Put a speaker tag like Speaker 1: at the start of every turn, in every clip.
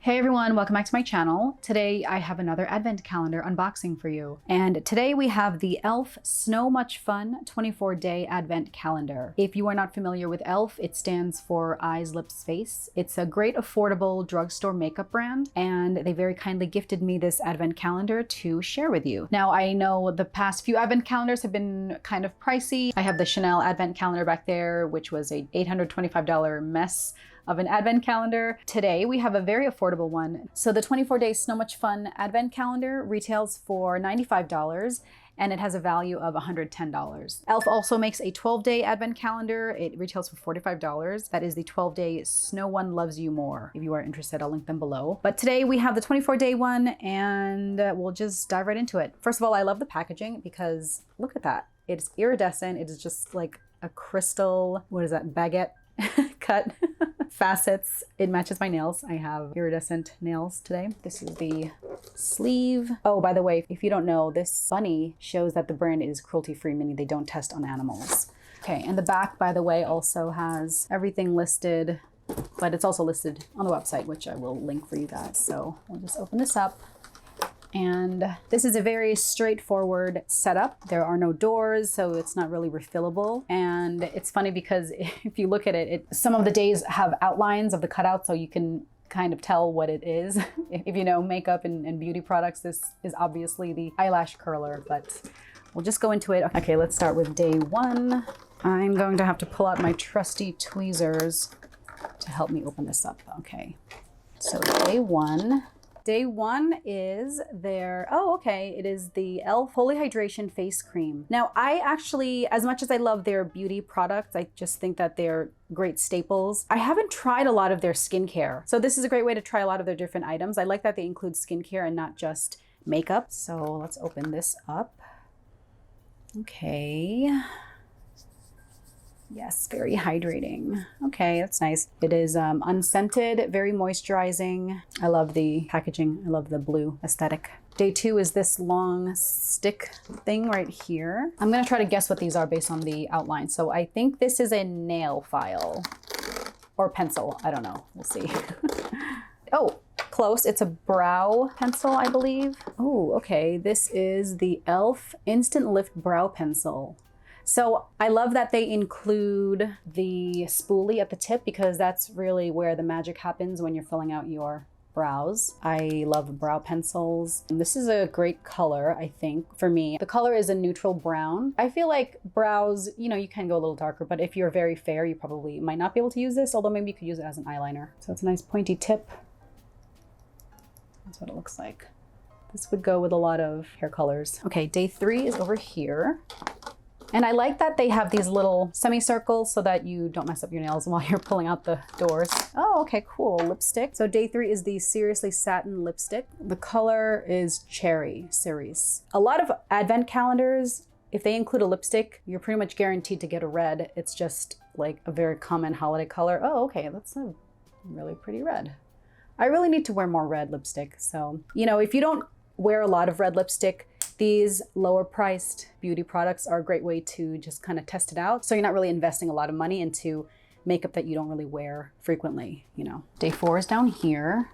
Speaker 1: Hey everyone, welcome back to my channel. Today I have another advent calendar unboxing for you. And today we have the E.L.F. Snow Much Fun 24-day advent calendar. If you are not familiar with E.L.F., it stands for Eyes, Lips, Face. It's a great affordable drugstore makeup brand, and they very kindly gifted me this advent calendar to share with you. Now I know the past few advent calendars have been kind of pricey. I have the Chanel advent calendar back there, which was a $825 mess of an advent calendar. Today we have a very affordable one. So the 24-day Snow Much Fun advent calendar retails for $95 and it has a value of $110. E.L.F. also makes a 12-day advent calendar. It retails for $45. That is the 12-day Snow One Loves You More. If you are interested, I'll link them below. But today we have the 24-day one and we'll just dive right into it. First of all, I love the packaging because look at that. It's iridescent. It is just like a crystal, what is that, baguette cut facets. It matches my nails. I have iridescent nails today. This is the sleeve. Oh, by the way, if you don't know, this bunny shows that the brand is cruelty-free, meaning they don't test on animals. Okay, and the back, by the way, also has everything listed, but it's also listed on the website, which I will link for you guys. So we'll just open this up. And this is a very straightforward setup. There are no doors, so it's not really refillable. And it's funny because if you look at it, some of the days have outlines of the cutout, so you can kind of tell what it is. If you know makeup and beauty products, this is obviously the eyelash curler, but we'll just go into it. Okay, let's start with day one. I'm going to have to pull out my trusty tweezers to help me open this up. Okay, so day one. Day one is their, it is the E.L.F. Holy Hydration Face Cream. Now, I actually, as much as I love their beauty products, I just think that they're great staples. I haven't tried a lot of their skincare. So this is a great way to try a lot of their different items. I like that they include skincare and not just makeup. So let's open this up. Okay. Yes, very hydrating. Okay, that's nice. It is unscented, very moisturizing. I love the packaging. I love the blue aesthetic. Day two is this long stick thing right here. I'm gonna try to guess what these are based on the outline. So I think this is a nail file or pencil. I don't know, we'll see. Oh, close. It's a brow pencil, I believe. Oh, okay. This is the E.L.F. Instant Lift Brow Pencil. So I love that they include the spoolie at the tip because that's really where the magic happens when you're filling out your brows. I love brow pencils. And this is a great color, I think, for me. The color is a neutral brown. I feel like brows, you know, you can go a little darker, but if you're very fair, you probably might not be able to use this, although maybe you could use it as an eyeliner. So it's a nice pointy tip. That's what it looks like. This would go with a lot of hair colors. Okay, day three is over here. And I like that they have these little semicircles so that you don't mess up your nails while you're pulling out the doors. Oh, okay, cool. Lipstick. So day three is the Seriously Satin Lipstick. The color is Cherry Cerise. A lot of advent calendars, if they include a lipstick, you're pretty much guaranteed to get a red. It's just like a very common holiday color. Oh, okay, that's a really pretty red. I really need to wear more red lipstick. So, you know, if you don't wear a lot of red lipstick, these lower priced beauty products are a great way to just kind of test it out. So you're not really investing a lot of money into makeup that you don't really wear frequently, you know. Day four is down here.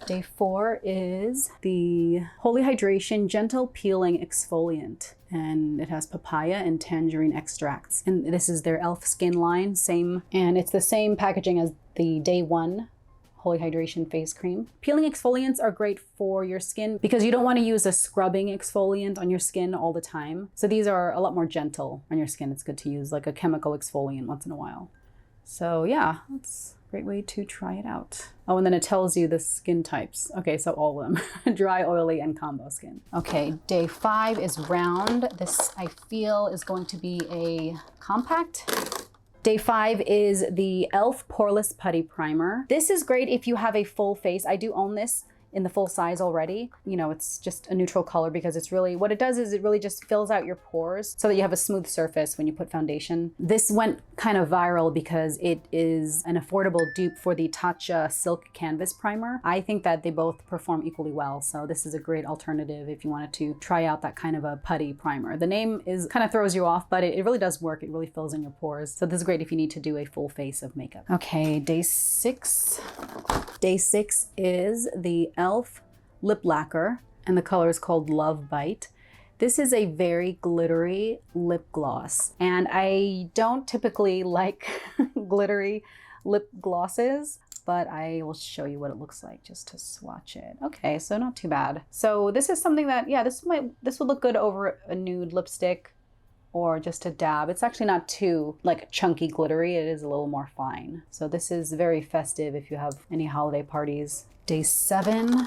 Speaker 1: Day four is the Holy Hydration Gentle Peeling Exfoliant. And it has papaya and tangerine extracts. And this is their E.L.F. skin line, same. And it's the same packaging as the day one Holy Hydration Face Cream. Peeling exfoliants are great for your skin because you don't want to use a scrubbing exfoliant on your skin all the time. So these are a lot more gentle on your skin. It's good to use like a chemical exfoliant once in a while. So yeah, that's a great way to try it out. Oh, and then it tells you the skin types. Okay, so all of them, dry, oily, and combo skin. Okay, day five is round. This I feel is going to be a compact. Day five is the E.L.F. Poreless Putty Primer. This is great if you have a full face. I do own this in the full size already. You know, it's just a neutral color because it's really, what it does is it really just fills out your pores so that you have a smooth surface when you put foundation. This went kind of viral because it is an affordable dupe for the Tatcha Silk Canvas Primer. I think that they both perform equally well, so this is a great alternative if you wanted to try out that kind of a putty primer. The name is kind of throws you off, but it really does work. It really fills in your pores. So this is great if you need to do a full face of makeup. Okay, day 6. Day 6 is the E.L.F. lip lacquer, and the color is called Love Bite. This is a very glittery lip gloss, and I don't typically like glittery lip glosses, but I will show you what it looks like just to swatch it. Okay, so not too bad. So this is something that, yeah, this would look good over a nude lipstick or just a dab. It's actually not too like chunky glittery. It is a little more fine. So this is very festive if you have any holiday parties. Day 7.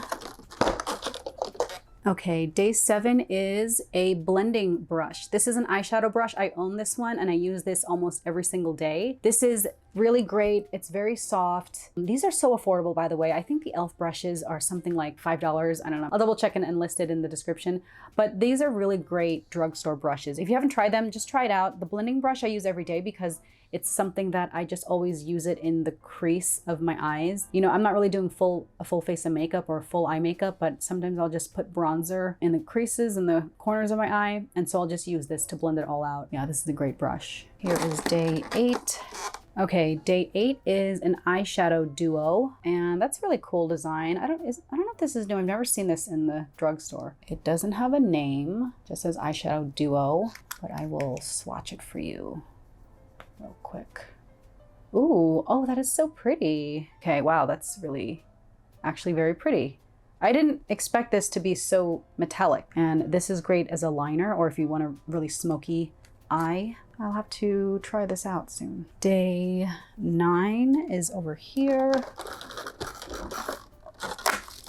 Speaker 1: Okay, day 7 is a blending brush. This is an eyeshadow brush. I own this one and I use this almost every single day. This is really great. It's very soft. These are so affordable, by the way. I think the E.L.F. brushes are something like $5. I don't know. I'll double check and list it in the description. But these are really great drugstore brushes. If you haven't tried them, just try it out. The blending brush I use every day because it's something that I just always use it in the crease of my eyes. You know, I'm not really doing a full face of makeup or full eye makeup, but sometimes I'll just put bronzer in the creases and the corners of my eye. And so I'll just use this to blend it all out. Yeah, this is a great brush. Here is day 8. Okay, day 8 is an eyeshadow duo, and that's a really cool design. I don't know if this is new. I've never seen this in the drugstore. It doesn't have a name, just says eyeshadow duo, but I will swatch it for you real quick. Ooh, oh, that is so pretty. Okay, wow, that's really actually very pretty. I didn't expect this to be so metallic, and this is great as a liner or if you want a really smoky eye. I'll have to try this out soon. Day 9 is over here.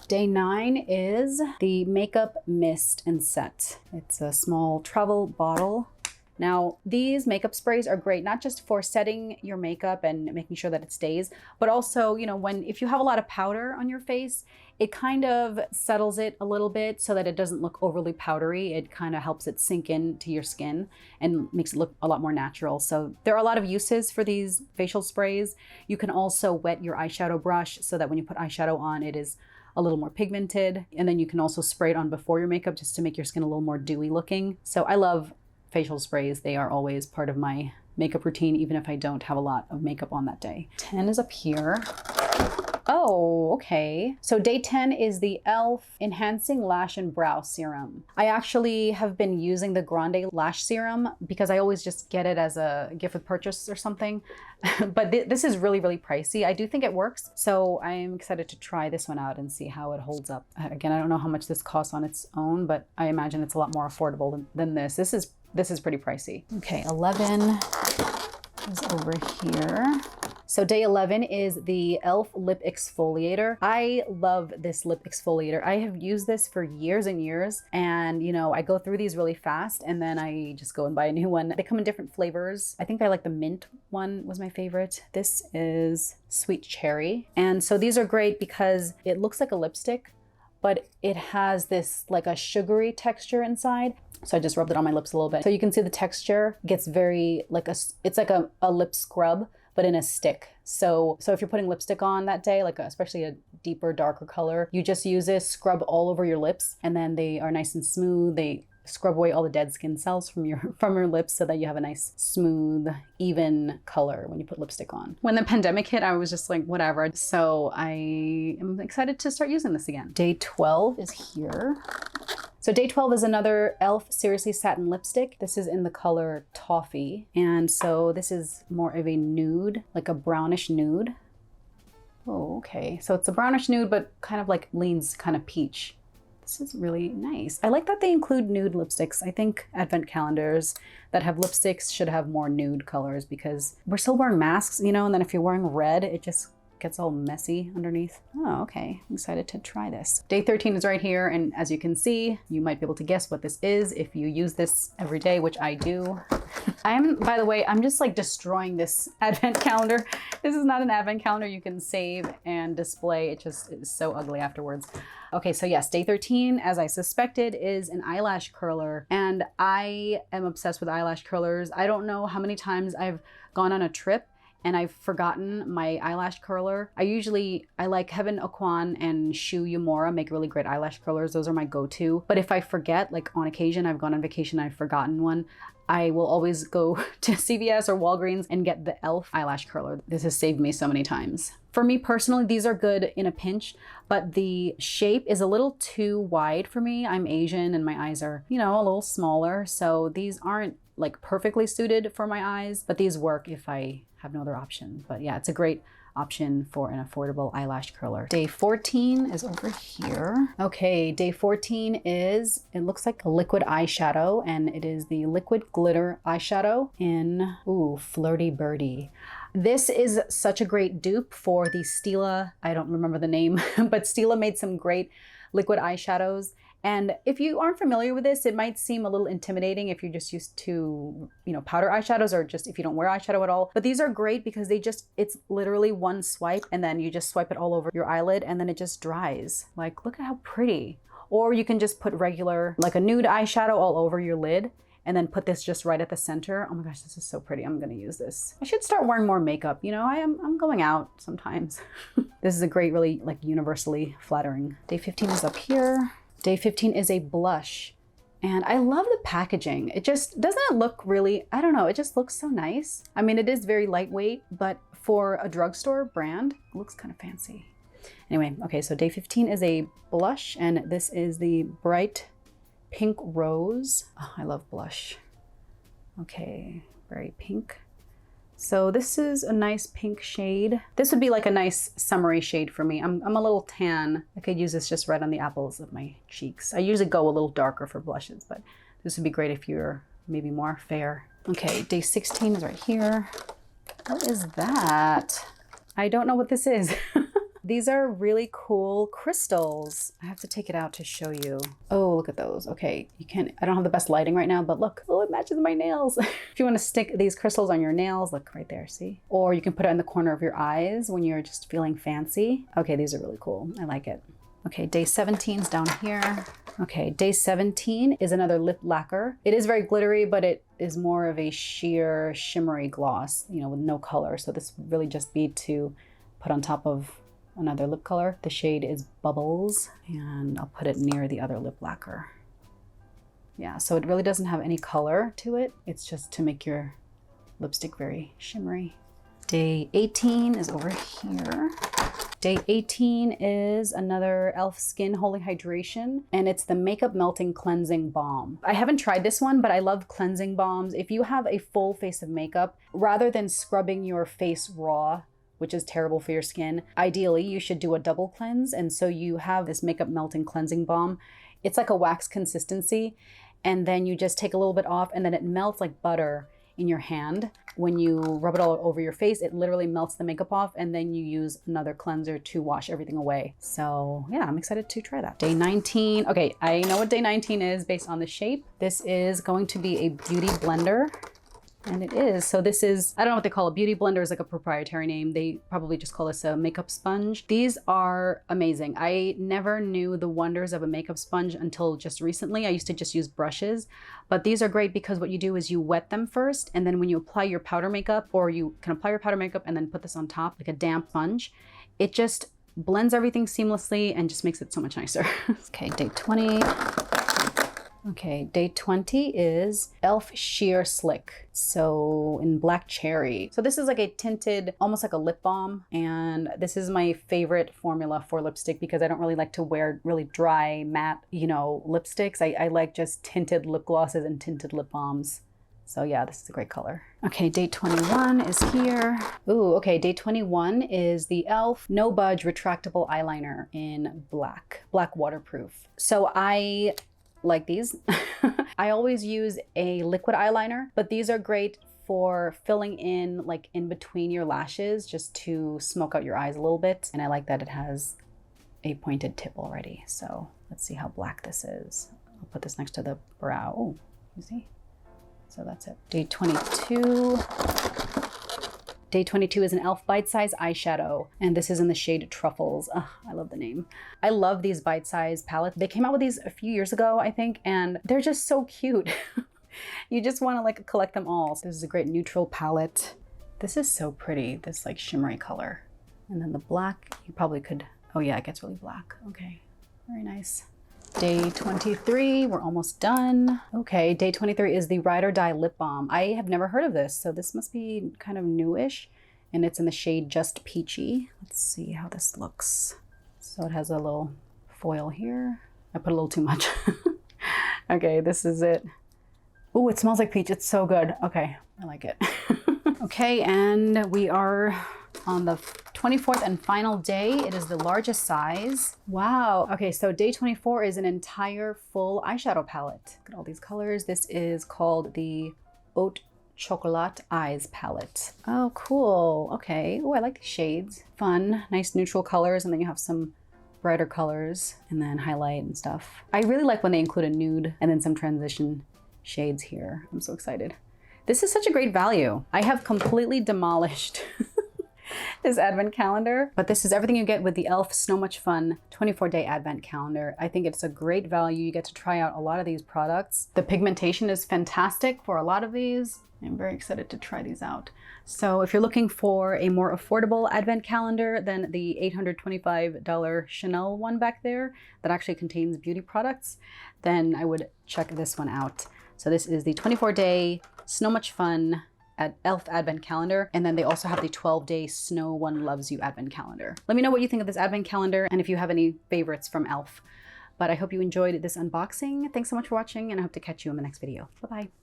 Speaker 1: Day 9 is the Makeup Mist and Set. It's a small travel bottle. Now, these makeup sprays are great, not just for setting your makeup and making sure that it stays, but also, you know, if you have a lot of powder on your face, it kind of settles it a little bit so that it doesn't look overly powdery. It kind of helps it sink into your skin and makes it look a lot more natural. So there are a lot of uses for these facial sprays. You can also wet your eyeshadow brush so that when you put eyeshadow on, it is a little more pigmented. And then you can also spray it on before your makeup just to make your skin a little more dewy looking. So I love facial sprays. They are always part of my makeup routine, even if I don't have a lot of makeup on that day. 10 is up here. Oh, okay. So day 10 is the E.L.F. Enhancing Lash and Brow Serum. I actually have been using the Grande Lash Serum because I always just get it as a gift with purchase or something. But this is really, really pricey. I do think it works. So I'm excited to try this one out and see how it holds up. Again, I don't know how much this costs on its own, but I imagine it's a lot more affordable than this. This is pretty pricey. Okay, 11 is over here. So day 11 is the E.L.F. Lip Exfoliator. I love this lip exfoliator. I have used this for years and years, and you know, I go through these really fast and then I just go and buy a new one. They come in different flavors. I think I like the mint one was my favorite. This is sweet cherry. And so these are great because it looks like a lipstick, but it has this like a sugary texture inside. So I just rubbed it on my lips a little bit. So you can see the texture gets very like it's like a lip scrub, but in a stick. So if you're putting lipstick on that day, like especially a deeper, darker color, you just use this, scrub all over your lips, and then they are nice and smooth. They scrub away all the dead skin cells from your lips so that you have a nice, smooth, even color when you put lipstick on. When the pandemic hit, I was just like, whatever. So I am excited to start using this again. Day 12 is here. So day 12 is another E.L.F. Seriously Satin Lipstick. This is in the color Toffee. And so this is more of a nude, like a brownish nude. Oh, okay. So it's a brownish nude, but kind of like leans kind of peach. This is really nice. I like that they include nude lipsticks. I think advent calendars that have lipsticks should have more nude colors because we're still wearing masks, you know, and then if you're wearing red, it just gets all messy underneath. Oh, okay. I'm excited to try this. Day 13 is right here. And as you can see, you might be able to guess what this is if you use this every day, which I do. By the way, I'm just like destroying this advent calendar. This is not an advent calendar you can save and display. It just is so ugly afterwards. Okay, so yes, day 13, as I suspected, is an eyelash curler. And I am obsessed with eyelash curlers. I don't know how many times I've gone on a trip and I've forgotten my eyelash curler. I like Heaven Okwan and Shu Yamura make really great eyelash curlers. Those are my go-to. But if I forget, like on occasion, I've gone on vacation, I've forgotten one, I will always go to CVS or Walgreens and get the E.L.F. eyelash curler. This has saved me so many times. For me personally, these are good in a pinch, but the shape is a little too wide for me. I'm Asian and my eyes are, you know, a little smaller. So these aren't like perfectly suited for my eyes, but these work if I have no other option. But yeah, it's a great option for an affordable eyelash curler. Day 14 is over here. Okay, day 14 is, it looks like a liquid eyeshadow, and it is the liquid glitter eyeshadow in, ooh, Flirty Birdie. This is such a great dupe for the Stila, I don't remember the name, but Stila made some great liquid eyeshadows. And if you aren't familiar with this, it might seem a little intimidating if you're just used to, you know, powder eyeshadows, or just if you don't wear eyeshadow at all. But these are great because it's literally one swipe, and then you just swipe it all over your eyelid and then it just dries. Like, look at how pretty. Or you can just put regular, like a nude eyeshadow all over your lid and then put this just right at the center. Oh my gosh, this is so pretty. I'm gonna use this. I should start wearing more makeup. You know, I'm going out sometimes. This is a great, really like universally flattering. Day 15 is up here. Day 15 is a blush, and I love the packaging. It just, doesn't it look really, I don't know, it just looks so nice. I mean, it is very lightweight, but for a drugstore brand, it looks kind of fancy. Anyway, okay, so day 15 is a blush, and this is the Bright Pink Rose. Oh, I love blush. Okay, very pink. So this is a nice pink shade. This would be like a nice summery shade for me. I'm a little tan. I could use this just right on the apples of my cheeks. I usually go a little darker for blushes, but this would be great if you're maybe more fair. Okay, day 16 is right here. What is that? I don't know what this is. These are really cool crystals. I have to take it out to show you. Oh, look at those. Okay, I don't have the best lighting right now, but look, oh, it matches my nails. If you want to stick these crystals on your nails, look right there, see? Or you can put it in the corner of your eyes when you're just feeling fancy. Okay, these are really cool. I like it. Okay, day 17 is down here. Okay, day 17 is another lip lacquer. It is very glittery, but it is more of a sheer shimmery gloss, you know, with no color. So this would really just be to put on top of another lip color. The shade is Bubbles, and I'll put it near the other lip lacquer. Yeah, so it really doesn't have any color to it. It's just to make your lipstick very shimmery. Day 18 is over here. Day 18 is another E.L.F. Skin Holy Hydration, and it's the Makeup Melting Cleansing Balm. I haven't tried this one, but I love cleansing balms. If you have a full face of makeup, rather than scrubbing your face raw, which is terrible for your skin, ideally you should do a double cleanse. And so you have this Makeup Melting Cleansing Balm. It's like a wax consistency, and then you just take a little bit off, and then it melts like butter in your hand. When you rub it all over your face, it literally melts the makeup off, and then you use another cleanser to wash everything away. So yeah, I'm excited to try that. Day 19, okay, I know what day 19 is based on the shape. This is going to be a beauty blender. And it is. So this is, I don't know what they call it. Beauty blender is like a proprietary name. They probably just call this a makeup sponge. These are amazing. I never knew the wonders of a makeup sponge until just recently. I used to just use brushes, but these are great because what you do is you wet them first, and then when you apply your powder makeup, or you can apply your powder makeup and then put this on top like a damp sponge, it just blends everything seamlessly and just makes it so much nicer. Okay, day 20. Okay, day 20 is E.L.F. Sheer Slick. So in Black Cherry. So this is like a tinted, almost like a lip balm. And this is my favorite formula for lipstick because I don't really like to wear really dry, matte, you know, lipsticks. I like just tinted lip glosses and tinted lip balms. So yeah, this is a great color. Okay, day 21 is here. Ooh, okay, day 21 is the E.L.F. No Budge Retractable Eyeliner in black waterproof. So I like these. I always use a liquid eyeliner, but these are great for filling in like in between your lashes just to smoke out your eyes a little bit. And I like that it has a pointed tip already. So let's see how black this is. I'll put this next to the brow. Oh, you see? So that's it. Day 22. Day 22 is an e.l.f. bite-size eyeshadow, and this is in the shade Truffles. Ugh, I love the name. I love these bite-size palettes. They came out with these a few years ago, I think, and they're just so cute. You just want to like collect them all. So this is a great neutral palette. This is so pretty, this like shimmery color. And then the black, you probably could, oh yeah, it gets really black. Okay, very nice. Day 23, we're almost done. Okay, day 23 is the Ride or Die Lip Balm. I have never heard of this, so this must be kind of newish, and it's in the shade Just Peachy. Let's see how this looks. So it has a little foil here. I put a little too much. Okay, this is it. Oh, it smells like peach. It's so good. Okay, I like it. Okay, and we are on the 24th and final day. It is the largest size. Wow. Okay, so day 24 is an entire full eyeshadow palette. Look at all these colors. This is called the Haute Chocolat Eyes palette. Oh, cool. Okay. Oh, I like these shades. Fun, nice neutral colors, and then you have some brighter colors and then highlight and stuff. I really like when they include a nude and then some transition shades here. I'm so excited. This is such a great value. I have completely demolished this advent calendar, but this is everything you get with the e.l.f. Snow Much Fun 24-day advent calendar. I think it's a great value. You get to try out a lot of these products. The pigmentation is fantastic for a lot of these. I'm very excited to try these out. So if you're looking for a more affordable advent calendar than the $825 Chanel one back there that actually contains beauty products, then I would check this one out. So this is the 24-day Snow Much Fun at e.l.f. advent calendar, and then they also have the 12-day Snow One Loves You advent calendar. Let me know what you think of this advent calendar and if you have any favorites from e.l.f. But I hope you enjoyed this unboxing. Thanks so much for watching, and I hope to catch you in the next video. Bye-bye.